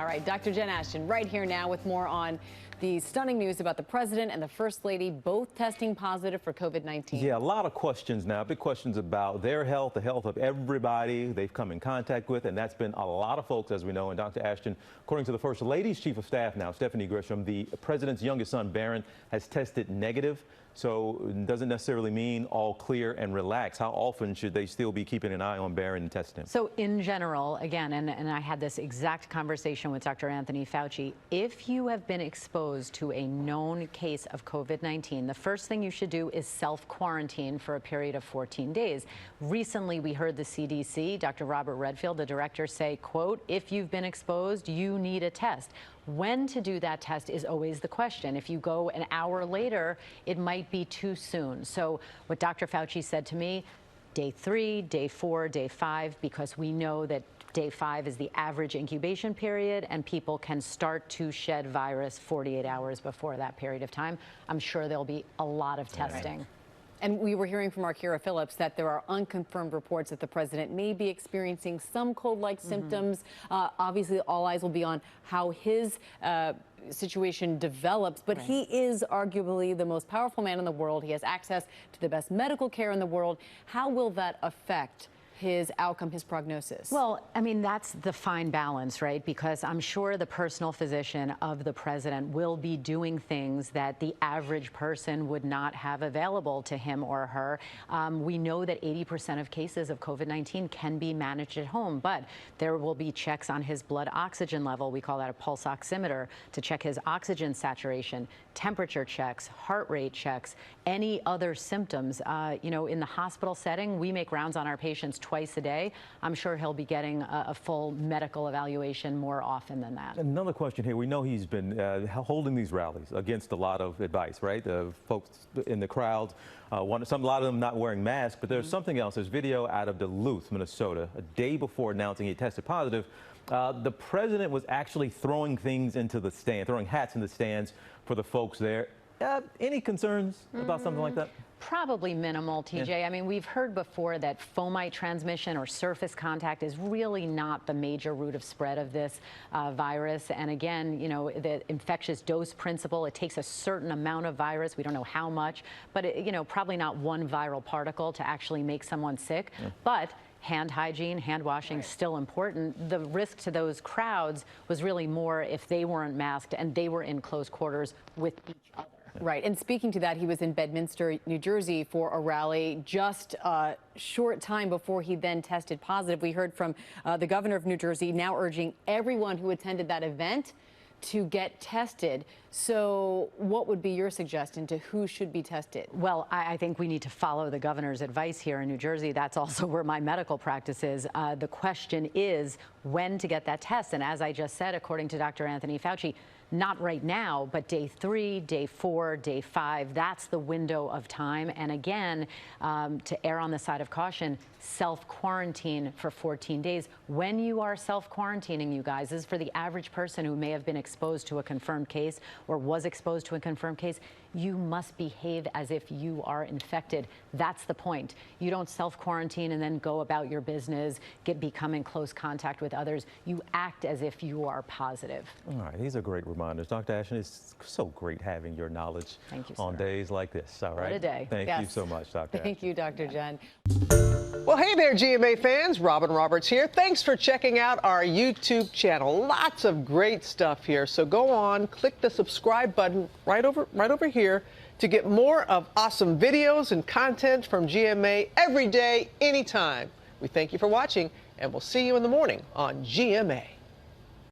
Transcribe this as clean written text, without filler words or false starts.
All right, Dr. Jen Ashton right here now with more on the stunning news about the president and the first lady both testing positive for COVID-19. Yeah, a lot of questions now, big questions about their health, the health of everybody they've come in contact with, and that's been a lot of folks, as we know. And Dr. Ashton, according to the first lady's chief of staff now, Stephanie Grisham, the president's youngest son, Barron, has tested negative. So it doesn't necessarily mean all clear and relaxed. How often should they still be keeping an eye on Barron and testing him? So in general, again, and I had this exact conversation with Dr. Anthony Fauci, if you have been exposed to a known case of COVID-19, the first thing you should do is self-quarantine for a period of 14 days. Recently, we heard the CDC, Dr. Robert Redfield, the director, say, quote, if you've been exposed, you need a test. When to do that test is always the question. If you go an hour later, it might be too soon. So what Dr. Fauci said to me, day 3, day 4, day 5, because we know that day 5 is the average incubation period and people can start to shed virus 48 hours before that period of time. I'm sure there'll be a lot of testing. Right. And we were hearing from our Kira Phillips that there are unconfirmed reports that the president may be experiencing some cold-like symptoms. Obviously, all eyes will be on how his situation develops, but he is arguably the most powerful man in the world. He has access to the best medical care in the world. How will that affect his outcome, his prognosis? Well, I mean, that's the fine balance, right? Because I'm sure the personal physician of the president will be doing things that the average person would not have available to him or her. We know that 80% of cases of COVID-19 can be managed at home, but there will be checks on his blood oxygen level. We call that a pulse oximeter to check his oxygen saturation, temperature checks, heart rate checks, any other symptoms. You know, in the hospital setting, we make rounds on our patients twice a day. I'm sure he'll be getting a full medical evaluation more often than that. Another question here. We know he's been holding these rallies against a lot of advice, right? Folks in the crowd, a lot of them not wearing masks, but there's something else. There's video out of Duluth, Minnesota, a day before announcing he tested positive. The president was actually throwing things into the stand, throwing hats in the stands for the folks there. Any concerns about something like that? Probably minimal, TJ. Yeah. I mean, we've heard before that fomite transmission or surface contact is really not the major route of spread of this virus. And again, you know, the infectious dose principle, it takes a certain amount of virus. We don't know how much, but you know, probably not one viral particle to actually make someone sick. Yeah. But hand hygiene, hand washing, still important. The risk to those crowds was really more if they weren't masked and they were in close quarters with each other. Right. And speaking to that, he was in Bedminster, New Jersey for a rally just a short time before he then tested positive. We heard from the governor of New Jersey now urging everyone who attended that event to get tested. So what would be your suggestion to who should be tested? Well, I think we need to follow the governor's advice here in New Jersey. That's also where my medical practice is. The question is when to get that test. And as I just said, according to Dr. Anthony Fauci, not right now, but day 3, day 4, day 5, that's the window of time. And again, to err on the side of caution, self-quarantine for 14 days. When you are self-quarantining, you guys, this is for the average person who may have been exposed to a confirmed case or was exposed to a confirmed case. You must behave as if you are infected. That's the point. You don't self-quarantine and then go about your business, become in close contact with others. You act as if you are positive. All right, these are great reminders. Dr. Ashton, it's so great having your knowledge on days like this. All right. What a day. Thank you so much, Dr. Ashton. Thank you, Dr. Jen. Well, hey there, GMA fans. Robin Roberts here. Thanks for checking out our YouTube channel. Lots of great stuff here. So go on, click the subscribe button right over here to get more of awesome videos and content from GMA every day, anytime. We thank you for watching, and we'll see you in the morning on GMA.